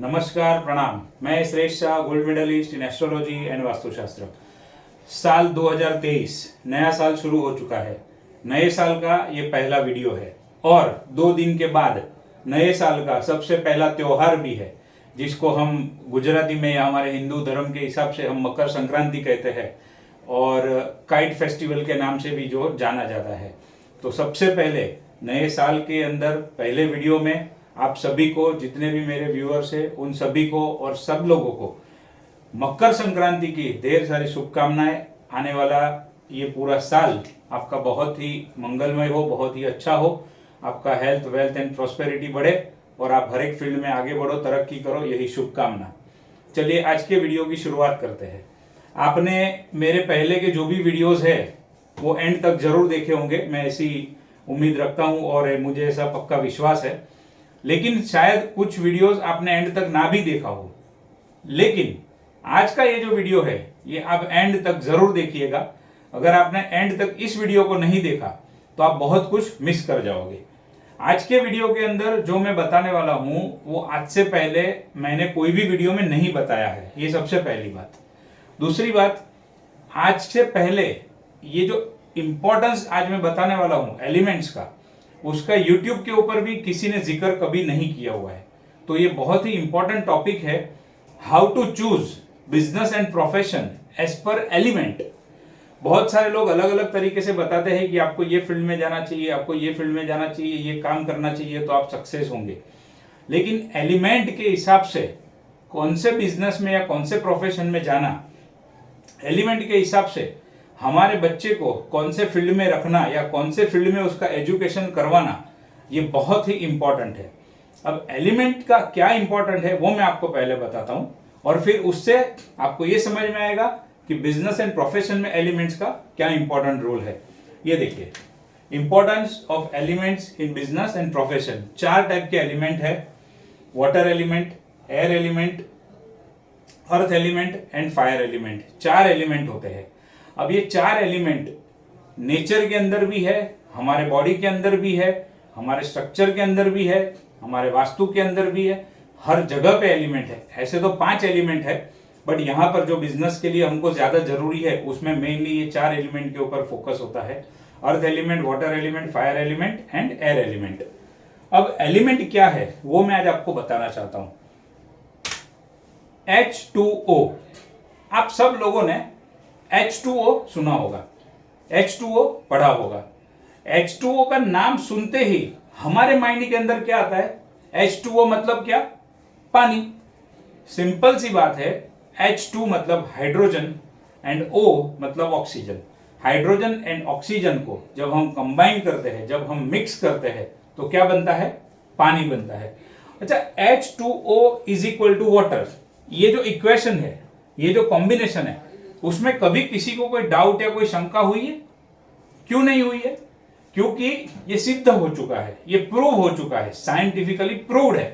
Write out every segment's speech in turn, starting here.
नमस्कार, प्रणाम। मैं Shreshth Shah, gold medalist in astrology and vastushastra. साल 2023 नया साल शुरू हो चुका है। नए साल का ये पहला वीडियो है और 2 दिन के बाद नए साल का सबसे पहला त्योहार भी है, जिसको हम गुजराती में या हमारे हिंदू धर्म के हिसाब से हम मकर संक्रांति कहते हैं और काइट फेस्टिवल के नाम से भी जो जाना जाता है। तो सबसे पहले नए साल के अंदर पहले वीडियो में आप सभी को, जितने भी मेरे व्यूअर्स हैं उन सभी को और सब लोगों को मकर संक्रांति की ढेर सारी शुभकामनाएं। आने वाला ये पूरा साल आपका बहुत ही मंगलमय हो, बहुत ही अच्छा हो। आपका हेल्थ, वेल्थ एंड प्रॉस्पेरिटी बढ़े और आप हर एक फील्ड में आगे बढ़ो, तरक्की करो, यही शुभकामना। चलिए आज के वीडियो की शुरुआत करते हैं। आपने मेरे पहले के जो भी वीडियोस है वो एंड तक जरूर देखे होंगे, मैं ऐसी उम्मीद रखता हूँ और मुझे ऐसा पक्का विश्वास है। लेकिन शायद कुछ वीडियोस आपने एंड तक ना भी देखा हो, लेकिन आज का ये जो वीडियो है ये आप एंड तक जरूर देखिएगा। अगर आपने एंड तक इस वीडियो को नहीं देखा तो आप बहुत कुछ मिस कर जाओगे। आज के वीडियो के अंदर जो मैं बताने वाला हूं वो आज से पहले मैंने कोई भी वीडियो में नहीं बताया है, ये सबसे पहली बात। दूसरी बात, आज से पहले ये जो इंपॉर्टेंस आज मैं बताने वाला हूं एलिमेंट्स का, उसका YouTube के ऊपर भी किसी ने जिक्र कभी नहीं किया हुआ है। तो ये बहुत ही इंपॉर्टेंट टॉपिक है, how to choose business and profession as per element. बहुत सारे लोग अलग अलग तरीके से बताते हैं कि आपको ये फील्ड में जाना चाहिए, आपको ये फील्ड में जाना चाहिए, ये काम करना चाहिए तो आप सक्सेस होंगे। लेकिन एलिमेंट के हिसाब से कौन से बिजनेस में या कौन से प्रोफेशन में जाना, एलिमेंट के हिसाब से हमारे बच्चे को कौन से फील्ड में रखना या कौन से फील्ड में उसका एजुकेशन करवाना, ये बहुत ही इंपॉर्टेंट है। अब एलिमेंट का क्या इंपॉर्टेंट है वो मैं आपको पहले बताता हूं और फिर उससे आपको ये समझ में आएगा कि बिजनेस एंड प्रोफेशन में एलिमेंट्स का क्या इंपॉर्टेंट रोल है। ये देखिए, importance of elements in business and profession. 4 type के एलिमेंट है, water element, air element, earth element and fire element. 4 element होते हैं। अब ये 4 एलिमेंट नेचर के अंदर भी है, हमारे बॉडी के अंदर भी है, हमारे स्ट्रक्चर के अंदर भी है, हमारे वास्तु के अंदर भी है, हर जगह पे एलिमेंट है। ऐसे तो 5 एलिमेंट है, बट यहाँ पर जो बिजनेस के लिए हमको ज्यादा जरूरी है उसमें मेनली ये 4 एलिमेंट के ऊपर फोकस होता है, earth element, water element, fire element and air element. अब एलिमेंट क्या है वो मैं आज आपको बताना चाहता हूं। H2O, आप सब लोगों ने H2O सुना होगा, H2O पढ़ा होगा। H2O का नाम सुनते ही हमारे माइंड के अंदर क्या आता है? H2O मतलब क्या? पानी। सिंपल सी बात है, H2 मतलब हाइड्रोजन एंड O मतलब ऑक्सीजन। हाइड्रोजन एंड ऑक्सीजन को जब हम कंबाइन करते हैं, जब हम मिक्स करते हैं तो क्या बनता है? पानी बनता है। अच्छा, H2O is equal to water, ये जो इक्वेशन है, ये जो कॉम्बिनेशन है, उसमें कभी किसी को कोई डाउट या कोई शंका हुई है? क्यों नहीं हुई है? क्योंकि ये सिद्ध हो चुका है, ये प्रूव हो चुका है, साइंटिफिकली प्रूव्ड है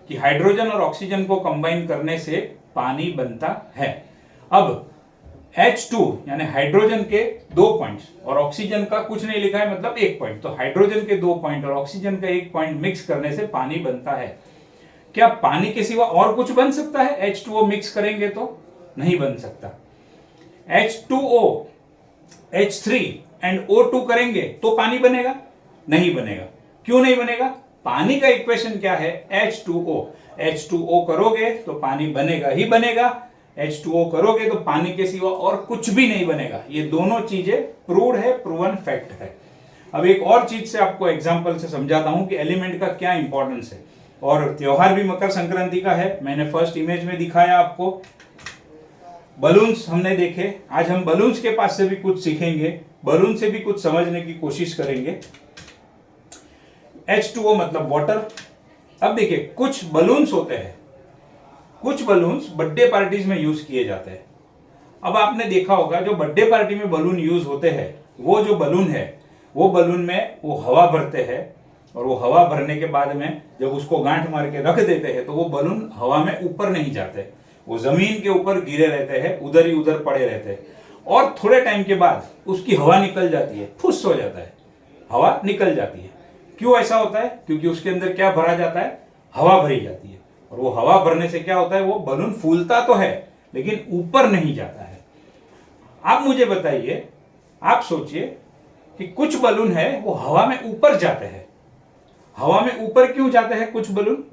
कि हाइड्रोजन और ऑक्सीजन को कंबाइन करने से पानी बनता है। अब H2 यानी हाइड्रोजन के 2 पॉइंट्स और ऑक्सीजन का कुछ नहीं लिखा है, मतलब 1 पॉइंट, तो हाइड्रोजन के 2 पॉइंट और ऑक्सीजन का 1 पॉइंट मिक्स करने से पानी बनता है। क्या पानी के सिवा और कुछ बन सकता है? H2O मिक्स करेंगे तो नहीं बन सकता। H2O, H3 एंड O2 करेंगे तो पानी बनेगा? नहीं बनेगा। क्यों नहीं बनेगा? पानी का इक्वेशन क्या है? H2O। H2O करोगे तो पानी बनेगा ही बनेगा, H2O करोगे तो पानी के सिवा और कुछ भी नहीं बनेगा। ये दोनों चीजें प्रूव्ड है, प्रूवन फैक्ट है। अब एक और चीज से आपको एग्जांपल से समझाता हूं कि एलिमेंट का क्या इंपॉर्टेंस है। और त्योहार भी मकर संक्रांति का है, मैंने फर्स्ट इमेज में दिखाया आपको। बलून्स हमने देखे, आज हम बलून्स के पास से भी कुछ सीखेंगे, बलून से भी कुछ समझने की कोशिश करेंगे। H2O मतलब वाटर। अब देखिए, कुछ बलून्स होते हैं, कुछ बलून्स बर्थडे पार्टीज में यूज किए जाते हैं। अब आपने देखा होगा जो बर्थडे पार्टी में बलून यूज होते हैं, वो जो बलून है वो बलून में वो हवा भरते हैं और वो हवा भरने के बाद में जब उसको गांठ मार के रख देते हैं तो वो बलून हवा में ऊपर नहीं जाते, वो जमीन के ऊपर गिरे रहते हैं, उधर ही उधर पड़े रहते हैं। और थोड़े टाइम के बाद उसकी हवा निकल जाती है, फुस हो जाता है, हवा निकल जाती है। क्यों ऐसा होता है? क्योंकि उसके अंदर क्या भरा जाता है? हवा भरी जाती है। और वो हवा भरने से क्या होता है, वो बलून फूलता तो है लेकिन ऊपर नहीं जाता है। आप मुझे बताइए, आप सोचिए कि कुछ बलून है वो हवा में ऊपर जाते हैं। हवा में ऊपर क्यों जाते हैं कुछ बलून?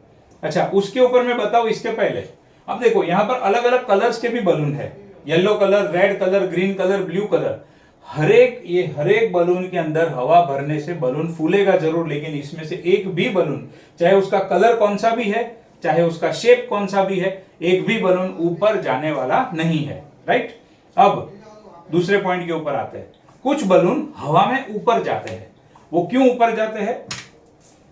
अच्छा, उसके ऊपर मैं बताऊं इसके पहले, अब देखो यहां पर अलग अलग कलर्स के भी बलून है, yellow colour, red colour, green colour, blue colour. हर एक बलून के अंदर हवा भरने से बलून फूलेगा जरूर, लेकिन इसमें से एक भी बलून, चाहे उसका कलर कौन सा भी है, चाहे उसका शेप कौन सा भी है, एक भी बलून ऊपर जाने वाला नहीं है। राइट? अब दूसरे पॉइंट के ऊपर आते हैं। कुछ बलून हवा में ऊपर जाते हैं। वो क्यों ऊपर जाते हैं?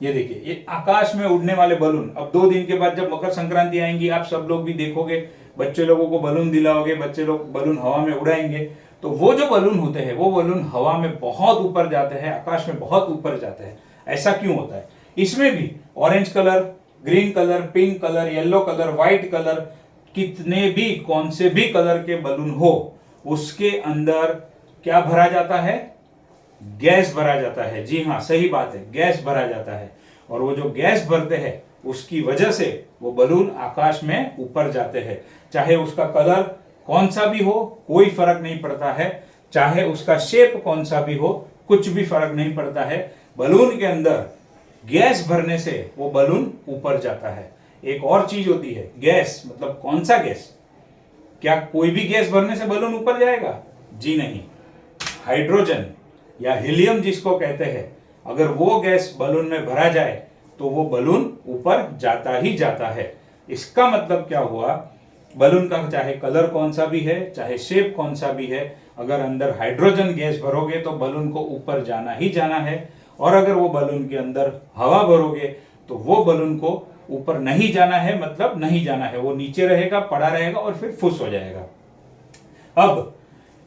ये देखिए, ये आकाश में उड़ने वाले बलून। अब 2 दिन के बाद जब मकर संक्रांति आएंगी, आप सब लोग भी देखोगे, बच्चे लोगों को बलून दिलाओगे, बच्चे लोग बलून हवा में उड़ाएंगे, तो वो जो बलून होते हैं वो बलून हवा में बहुत ऊपर जाते हैं, आकाश में बहुत ऊपर जाते हैं। ऐसा क्यों होता है? इसमें भी orange colour, green colour, pink colour, yellow colour, white colour, कितने भी कौन से भी कलर के बलून हो, उसके अंदर क्या भरा जाता है? गैस भरा जाता है। जी हाँ, सही बात है, गैस भरा जाता है। और वो जो गैस भरते हैं उसकी वजह से वो बलून आकाश में ऊपर जाते हैं। चाहे उसका कलर कौन सा भी हो, कोई फर्क नहीं पड़ता है। चाहे उसका शेप कौन सा भी हो, कुछ भी फर्क नहीं पड़ता है। बलून के अंदर गैस भरने से वो बलून ऊपर जाता है। एक और चीज होती है गैस, मतलब कौन सा गैस? क्या कोई भी गैस भरने से बलून ऊपर जाएगा? जी नहीं। हाइड्रोजन या हीलियम जिसको कहते हैं, अगर वो गैस बलून में भरा जाए तो वो बलून ऊपर जाता ही जाता है। इसका मतलब क्या हुआ? बलून का चाहे कलर कौन सा भी है, चाहे शेप कौन सा भी है, अगर अंदर हाइड्रोजन गैस भरोगे तो बलून को ऊपर जाना ही जाना है। और अगर वो बलून के अंदर हवा भरोगे तो वो बलून को ऊपर नहीं जाना है, मतलब नहीं जाना है, वो नीचे रहेगा, पड़ा रहेगा और फिर फुस हो जाएगा। अब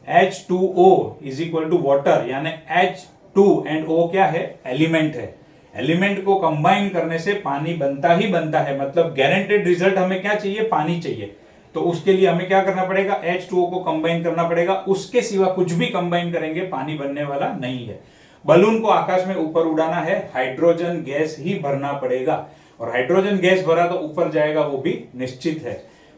H2O is equal to water, यानी H2 एंड O क्या है? एलिमेंट है। एलिमेंट को कंबाइन करने से पानी बनता ही बनता है, मतलब गारंटेड रिजल्ट हमें क्या चाहिए? पानी चाहिए। तो उसके लिए हमें क्या करना पड़ेगा? H2O को कंबाइन करना पड़ेगा। उसके सिवा कुछ भी कंबाइन करेंगे पानी बनने वाला नहीं है। बलून को आकाश में ऊपर उड़ाना है, हाइड्रोजन गैस ही भरना पड़ेगा, और हाइड्रोजन गैस भरा तो ऊपर जाएगा, वो भी निश्चित है।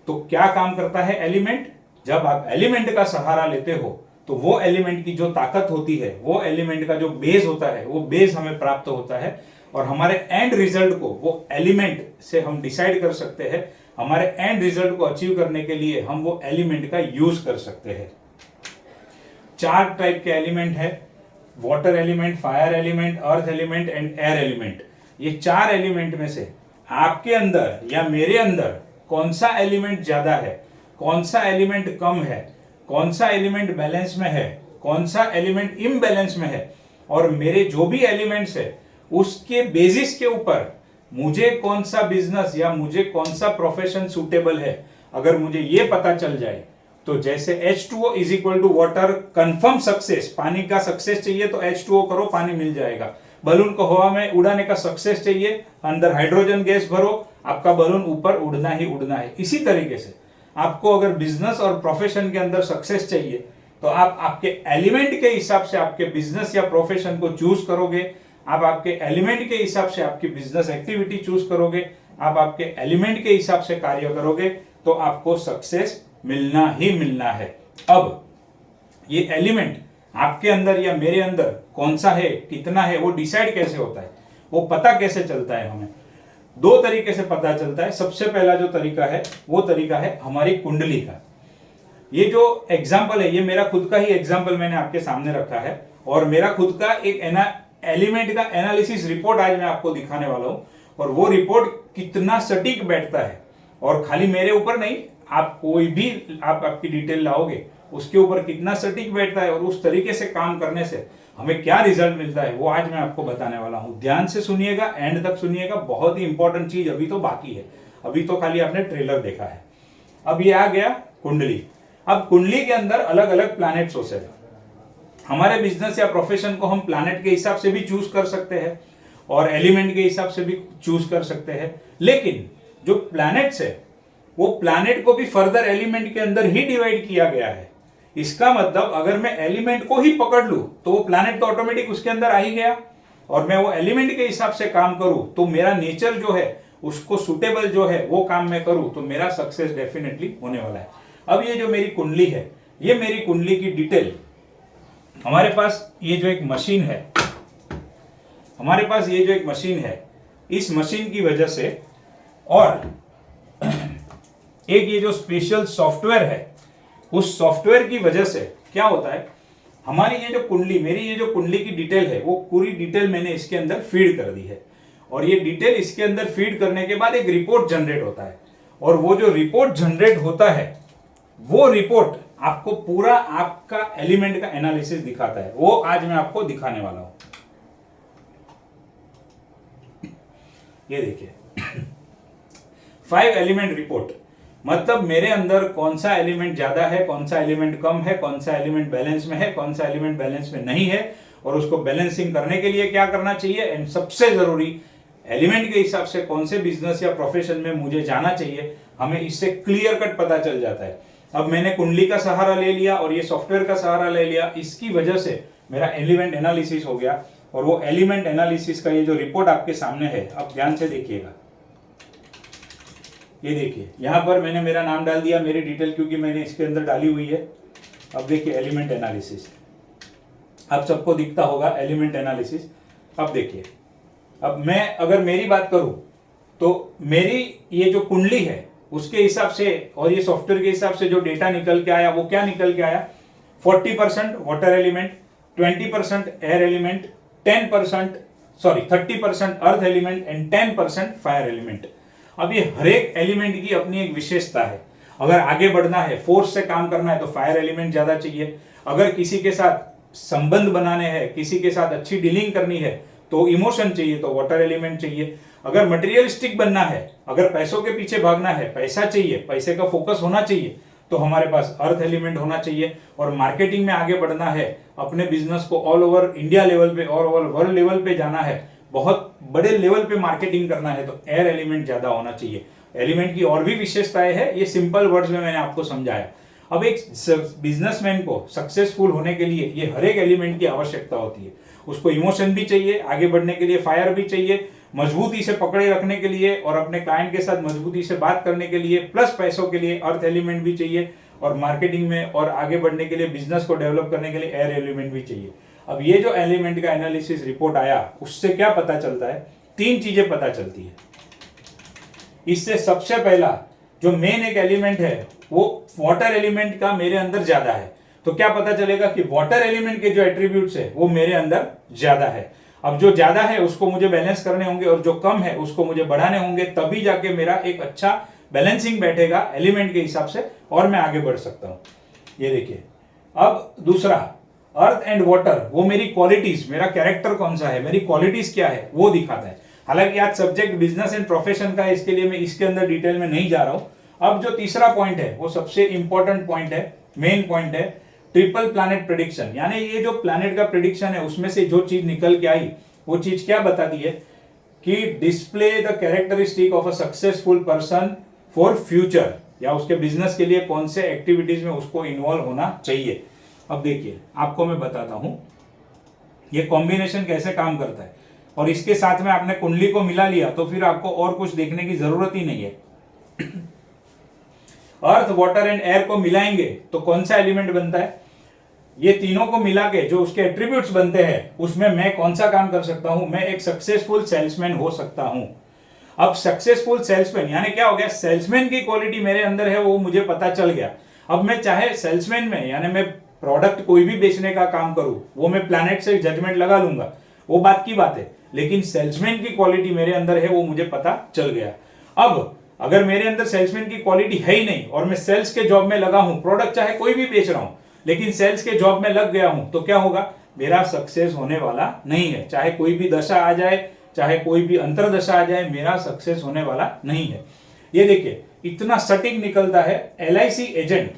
तो क्या काम करता है एलिमेंट? जब आप एलिमेंट का सहारा लेते हो तो वो एलिमेंट की जो ताकत होती है, वो एलिमेंट का जो बेस होता है, वो बेस हमें प्राप्त होता है, और हमारे एंड रिजल्ट को वो एलिमेंट से हम डिसाइड कर सकते हैं। हमारे एंड रिजल्ट को अचीव करने के लिए हम वो एलिमेंट का यूज कर सकते हैं। 4 टाइप के एलिमेंट है: water element, fire element, earth element and air element. ये 4 एलिमेंट में से आपके अंदर या मेरे अंदर कौन सा एलिमेंट ज्यादा है, कौन सा एलिमेंट कम है, कौन सा एलिमेंट बैलेंस में है, कौन सा एलिमेंट इम्बैलेंस में है, और मेरे जो भी एलिमेंट्स है उसके बेसिस के ऊपर मुझे कौन सा बिजनेस या मुझे कौन सा प्रोफेशन सूटेबल है, अगर मुझे ये पता चल जाए तो जैसे H2O is equal to water, confirm success, पानी का सक्सेस चाहिए तो H2O करो, पानी मिल जाएगा। बलून को हवा में उड़ाने का सक्सेस चाहिए, अंदर हाइड्रोजन गैस भरो, आपका बलून ऊपर उड़ना ही उड़ना है। इसी तरीके से आपको अगर बिजनेस और प्रोफेशन के अंदर सक्सेस चाहिए तो आप आपके एलिमेंट के हिसाब से आपके बिजनेस या प्रोफेशन को चूज करोगे, आप आपके एलिमेंट के हिसाब से आपकी बिजनेस एक्टिविटी चूज करोगे, आप आपके एलिमेंट के हिसाब से कार्य करोगे, तो आपको सक्सेस मिलना ही मिलना है। अब ये एलिमेंट आपके अंदर या मेरे अंदर कौन सा है, कितना है, वो डिसाइड कैसे होता है, वो पता कैसे चलता है? हमें 2 तरीके से पता चलता है। सबसे पहला जो तरीका है वो तरीका है हमारी कुंडली का। ये जो एग्जाम्पल है, ये मेरा खुद का ही एग्जाम्पल मैंने आपके सामने रखा है, और मेरा खुद का एक एलिमेंट का एनालिसिस रिपोर्ट आज मैं आपको दिखाने वाला हूं। और वो रिपोर्ट कितना सटीक बैठता है, और खाली मेरे ऊपर नहीं, आप कोई भी आपकी डिटेल लाओगे उसके ऊपर कितना सटीक बैठता है, और उस तरीके से काम करने से हमें क्या रिजल्ट मिलता है, वो आज मैं आपको बताने वाला हूं। ध्यान से सुनिएगा, एंड तक सुनिएगा, बहुत ही इंपॉर्टेंट चीज अभी तो बाकी है, अभी तो खाली आपने ट्रेलर देखा है। अब ये आ गया कुंडली। अब कुंडली के अंदर अलग अलग प्लैनेट्स होते हैं। हमारे बिजनेस या प्रोफेशन को हम प्लैनेट के हिसाब से भी चूज कर सकते हैं, और एलिमेंट के हिसाब से भी चूज कर सकते हैं। लेकिन जो प्लैनेट्स है वो प्लैनेट को भी फर्दर एलिमेंट के अंदर ही डिवाइड किया गया है। इसका मतलब अगर मैं एलिमेंट को ही पकड़ लूं तो वो प्लैनेट तो ऑटोमेटिक उसके अंदर आ ही गया, और मैं वो एलिमेंट के हिसाब से काम करूं तो मेरा नेचर जो है उसको सुटेबल जो है वो काम मैं करूं तो मेरा सक्सेस डेफिनेटली होने वाला है। अब ये जो मेरी कुंडली है, ये मेरी कुंडली की डिटेल, हमारे पास ये जो एक मशीन है, हमारे पास ये जो एक मशीन है, इस मशीन की वजह से और एक ये जो स्पेशल सॉफ्टवेयर है, उस सॉफ्टवेयर की वजह से क्या होता है, हमारी ये जो कुंडली, मेरी ये जो कुंडली की डिटेल है, वो पूरी डिटेल मैंने इसके अंदर फीड कर दी है। और ये डिटेल इसके अंदर फीड करने के बाद एक रिपोर्ट जनरेट होता है, और वो जो रिपोर्ट जनरेट होता है, वो रिपोर्ट आपको पूरा आपका एलिमेंट का एनालिसिस दिखाता है। वो आज मैं आपको दिखाने वाला हूं। ये देखिए 5 एलिमेंट रिपोर्ट, मतलब मेरे अंदर कौन सा एलिमेंट ज्यादा है, कौन सा एलिमेंट कम है, कौन सा एलिमेंट बैलेंस में है, कौन सा एलिमेंट बैलेंस में नहीं है, और उसको बैलेंसिंग करने के लिए क्या करना चाहिए, एंड सबसे जरूरी एलिमेंट के हिसाब से कौन से बिजनेस या प्रोफेशन में मुझे जाना चाहिए, हमें इससे क्लियर कट पता चल जाता है। अब मैंने कुंडली का सहारा ले लिया और ये सॉफ्टवेयर का सहारा ले लिया, इसकी वजह से मेरा एलिमेंट एनालिसिस हो गया। और वो एलिमेंट एनालिसिस का ये जो रिपोर्ट आपके सामने है, अब ध्यान से देखिएगा। ये देखिए यहां पर मैंने मेरा नाम डाल दिया, मेरी डिटेल क्योंकि मैंने इसके अंदर डाली हुई है। अब देखिए एलिमेंट एनालिसिस, अब सबको दिखता होगा एलिमेंट एनालिसिस। अब देखिए, अब मैं अगर मेरी बात करूं तो मेरी ये जो कुंडली है उसके हिसाब से और ये सॉफ्टवेयर के हिसाब से जो डेटा निकल के आया, वो क्या निकल के आया, 40% water element, 20% air element, 30% earth element and 10% fire element. अब ये हर एक एलिमेंट की अपनी एक विशेषता है। अगर आगे बढ़ना है, फोर्स से काम करना है, तो फायर एलिमेंट ज्यादा चाहिए। अगर किसी के साथ संबंध बनाने हैं, किसी के साथ अच्छी डीलिंग करनी है, तो इमोशन चाहिए, तो वाटर एलिमेंट चाहिए। अगर मटेरियलिस्टिक बनना है, अगर पैसों के पीछे भागना है, पैसा चाहिए, पैसे का फोकस होना चाहिए, तो हमारे पास अर्थ एलिमेंट होना चाहिए। और मार्केटिंग में आगे बढ़ना है, अपने बिजनेस को ऑल ओवर इंडिया लेवल पे और ऑल वर्ल्ड लेवल पे जाना है, बहुत बड़े लेवल पे मार्केटिंग करना है, तो एयर एलिमेंट ज्यादा होना चाहिए। एलिमेंट की और भी विशेषताएं है, ये सिंपल वर्ड्स में मैंने आपको समझाया। अब एक बिजनेसमैन को सक्सेसफुल होने के लिए ये हर एक एलिमेंट की आवश्यकता होती है। उसको इमोशन भी चाहिए, आगे बढ़ने के लिए फायर भी चाहिए, मजबूती से पकड़े रखने के लिए और अपने क्लाइंट के साथ मजबूती से बात करने के लिए, प्लस पैसों के लिए अर्थ एलिमेंट भी चाहिए, और मार्केटिंग में और आगे बढ़ने के लिए, बिजनेस को डेवलप करने के लिए एयर एलिमेंट भी चाहिए। अब ये जो एलिमेंट का एनालिसिस रिपोर्ट आया, उससे क्या पता चलता है, 3 चीजें पता चलती है। इससे सबसे पहला जो मेन एक एलिमेंट है, वो वाटर एलिमेंट का मेरे अंदर ज्यादा है। तो क्या पता चलेगा कि वाटर एलिमेंट के जो एट्रीब्यूट्स है वो मेरे अंदर ज्यादा है। अब जो ज्यादा है उसको मुझे बैलेंस करने होंगे, और जो कम है उसको मुझे बढ़ाने होंगे, तभी जाके मेरा एक अच्छा बैलेंसिंग बैठेगा एलिमेंट के हिसाब से, और मैं आगे बढ़ सकता हूं। ये देखिए, अब दूसरा अर्थ एंड वाटर, वो मेरी क्वालिटीज, मेरा कैरेक्टर कौन सा है, मेरी क्वालिटीज क्या है, वो दिखाता है। हालांकि आज सब्जेक्ट बिजनेस एंड प्रोफेशन का है, इसके लिए मैं इसके अंदर डिटेल में नहीं जा रहा हूं। अब जो तीसरा पॉइंट है वो सबसे इंपॉर्टेंट पॉइंट है, मेन पॉइंट है, ट्रिपल प्लैनेट प्रेडिक्शन। यानी ये जो प्लैनेट का प्रेडिक्शन है, उसमें से जो चीज निकल के आई, वो चीज क्या बता दी है कि display the characteristic of a successful person for future, या उसके बिजनेस के लिए कौन से एक्टिविटीज में उसको इन्वॉल्व होना चाहिए। अब देखिए, आपको मैं बताता हूं ये कॉम्बिनेशन कैसे काम करता है, और इसके साथ में आपने कुंडली को मिला लिया तो फिर आपको और कुछ देखने की जरूरत ही नहीं है। अर्थ, वाटर एंड एयर को मिलाएंगे तो कौन सा एलिमेंट बनता है, ये तीनों को मिला के जो उसके एट्रीब्यूट्स बनते हैं, उसमें मैं कौन सा काम कर सकता हूं, मैं एक सक्सेसफुल सेल्समैन हो सकता हूं। अब सक्सेसफुल सेल्समैन यानी क्या हो गया, सेल्समैन की क्वालिटी मेरे अंदर है, वो मुझे पता चल गया। अब मैं चाहे सेल्समैन में, यानी मैं प्रोडक्ट कोई भी बेचने का काम करूं, वो मैं प्लैनेट से जजमेंट लगा लूंगा, वो बात की बात है, लेकिन सेल्समैन की क्वालिटी मेरे अंदर है, वो मुझे पता चल गया। अब अगर मेरे अंदर सेल्समैन की क्वालिटी है ही नहीं, और मैं सेल्स के जॉब में लगा हूं, प्रोडक्ट चाहे कोई भी बेच रहा हूं, लेकिन सेल्स के जॉब में लग गया हूं, तो क्या होगा, मेरा सक्सेस होने वाला नहीं है। चाहे कोई भी दशा आ जाए, चाहे कोई भी अंतरदशा आ जाए, मेरा सक्सेस होने वाला नहीं है। ये देखिए, इतना सटीक निकलता है। LIC एजेंट,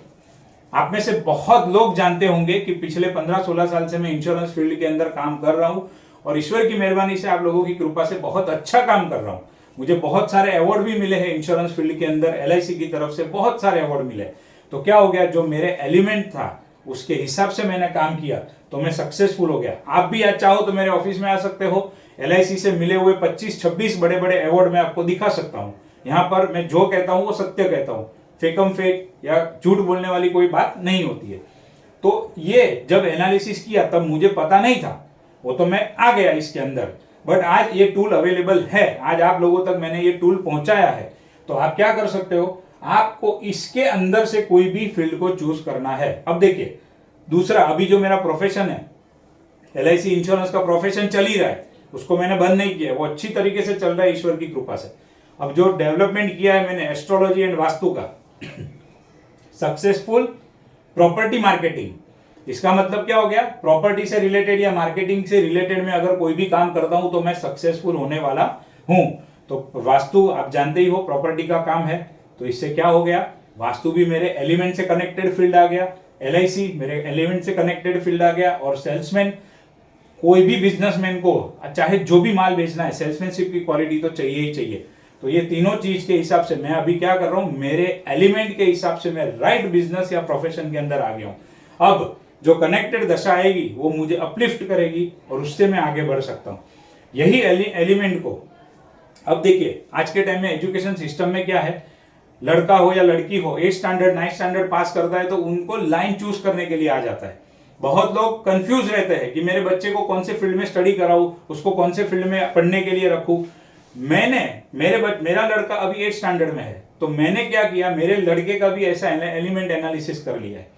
आप में से बहुत लोग जानते होंगे कि पिछले 15-16 साल से मैं इंश्योरेंस फील्ड के अंदर काम कर रहा हूं, और ईश्वर की मेहरबानी से, आप लोगों की कृपा से बहुत अच्छा काम कर रहा हूं। मुझे बहुत सारे अवार्ड भी मिले हैं इंश्योरेंस फील्ड के अंदर, LIC की तरफ से बहुत सारे अवार्ड मिले। तो क्या हो गया, जो मेरे एलिमेंट था उसके हिसाब से मैंने काम किया, तो मैं सक्सेसफुल हो गया। आप भी आज चाहो तो मेरे ऑफिस में आ सकते हो, LIC से मिले हुए 25-26 बड़े बड़े अवार्ड मैं आपको दिखा सकता हूँ। यहाँ पर मैं जो कहता हूँ वो सत्य कहता हूँ, फेकम फेक या झूठ बोलने वाली कोई बात नहीं होती है। तो ये जब एनालिसिस किया तब मुझे पता नहीं था, वो तो मैं आ गया इसके अंदर, बट आज ये टूल अवेलेबल है, आज आप लोगों तक मैंने ये टूल पहुंचाया है। तो आप क्या कर सकते हो, आपको इसके अंदर से कोई भी फील्ड को चूज करना है। अब देखिए दूसरा, अभी जो मेरा प्रोफेशन है LIC इंश्योरेंस का प्रोफेशन चल ही रहा है, उसको मैंने बंद नहीं किया, वो अच्छी तरीके से चल रहा है ईश्वर की कृपा से। अब जो डेवलपमेंट किया है मैंने एस्ट्रोलॉजी एंड वास्तु का, सक्सेसफुल प्रॉपर्टी मार्केटिंग, इसका मतलब क्या हो गया, प्रॉपर्टी से रिलेटेड या मार्केटिंग से रिलेटेड में अगर कोई भी काम करता हूं तो मैं सक्सेसफुल होने वाला हूं। तो वास्तु आप जानते ही हो प्रॉपर्टी का काम है, तो इससे क्या हो गया, वास्तु भी मेरे एलिमेंट से कनेक्टेड फील्ड आ गया, LIC मेरे एलिमेंट से कनेक्टेड फील्ड आ गया, और सेल्समैन, कोई भी बिजनेसमैन को चाहे जो भी माल बेचना है, सेल्समैनशिप की क्वालिटी तो चाहिए ही चाहिए। तो ये तीनों चीज के हिसाब से मैं अभी क्या कर रहा हूं, मेरे एलिमेंट के हिसाब से मैं राइट बिजनेस या प्रोफेशन के अंदर आ गया हूं। अब जो कनेक्टेड दशा आएगी वो मुझे अपलिफ्ट करेगी और उससे मैं आगे बढ़ सकता हूं। यही एलिमेंट को, अब देखिए आज के टाइम में एजुकेशन सिस्टम में क्या है, लड़का हो या लड़की हो 8th स्टैंडर्ड 9th स्टैंडर्ड पास करता है तो उनको लाइन चूज करने के लिए आ जाता है। बहुत लोग कंफ्यूज रहते हैं कि मेरे बच्चे को कौन से फील्ड में स्टडी कराऊं, उसको कौन से फील्ड में पढ़ने के लिए रखूं। मेरा लड़का अभी 8th स्टैंडर्ड में है, तो मैंने क्या किया, मेरे लड़के का भी ऐसा एलिमेंट एनालिसिस कर लिया है।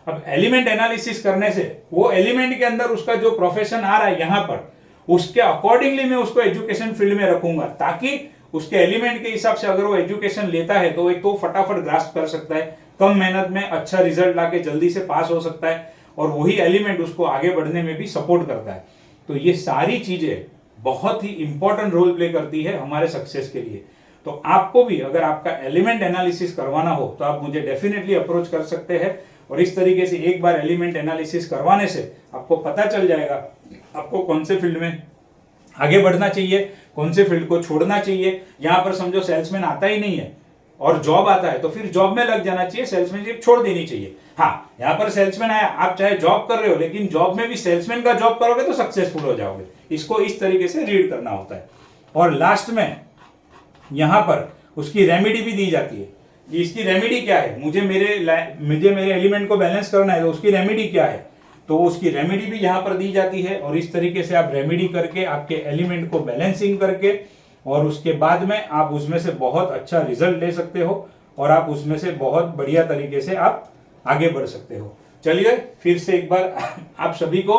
अब एलिमेंट एनालिसिस करने से वो एलिमेंट के अंदर उसका जो प्रोफेशन आ रहा है यहाँ पर, उसके अकॉर्डिंगली मैं उसको एजुकेशन फील्ड में रखूंगा, ताकि उसके एलिमेंट के हिसाब से अगर वो एजुकेशन लेता है तो एक तो फटाफट ग्रास्प कर सकता है, कम मेहनत में अच्छा रिजल्ट लाके जल्दी से पास हो सकता है, और वही एलिमेंट उसको आगे बढ़ने में भी सपोर्ट करता है। तो ये सारी चीजें बहुत ही इंपॉर्टेंट रोल प्ले करती है हमारे सक्सेस के लिए। तो आपको भी अगर आपका एलिमेंट एनालिसिस करवाना हो तो आप मुझे डेफिनेटली अप्रोच कर सकते हैं, और इस तरीके से एक बार एलिमेंट एनालिसिस करवाने से आपको पता चल जाएगा आपको कौन से फील्ड में आगे बढ़ना चाहिए, कौन से फील्ड को छोड़ना चाहिए। यहाँ पर समझो सेल्समैन आता ही नहीं है और जॉब आता है तो फिर जॉब में लग जाना चाहिए, सेल्समैनशिप छोड़ देनी चाहिए। हाँ, यहाँ पर सेल्समैन आया, आप चाहे जॉब कर रहे हो लेकिन जॉब में भी सेल्समैन का जॉब करोगे तो सक्सेसफुल हो जाओगे। इसको इस तरीके से रीड करना होता है। और लास्ट में यहाँ पर उसकी रेमेडी भी दी जाती है। इसकी रेमेडी क्या है, मुझे मेरे एलिमेंट को बैलेंस करना है तो उसकी रेमेडी क्या है, तो उसकी रेमेडी भी यहाँ पर दी जाती है। और इस तरीके से आप रेमेडी करके आपके एलिमेंट को बैलेंसिंग करके और उसके बाद में आप उसमें से बहुत अच्छा रिजल्ट ले सकते हो और आप उसमें से बहुत बढ़िया तरीके से आप आगे बढ़ सकते हो। चलिए फिर से एक बार आप सभी को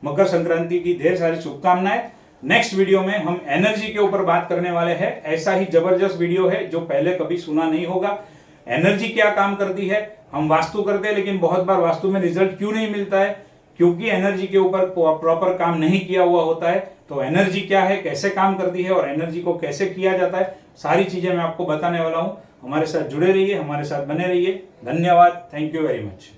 मकर संक्रांति की ढेर सारी शुभकामनाएं। नेक्स्ट वीडियो में हम एनर्जी के ऊपर बात करने वाले हैं। ऐसा ही जबरदस्त वीडियो है जो पहले कभी सुना नहीं होगा। एनर्जी क्या काम करती है, हम वास्तु करते हैं लेकिन बहुत बार वास्तु में रिजल्ट क्यों नहीं मिलता है, क्योंकि एनर्जी के ऊपर प्रॉपर काम नहीं किया हुआ होता है। तो एनर्जी क्या है, कैसे काम करती है और एनर्जी को कैसे किया जाता है, सारी चीजें मैं आपको बताने वाला हूं। हमारे साथ जुड़े रहिए, हमारे साथ बने रहिए। धन्यवाद, थैंक यू वेरी मच।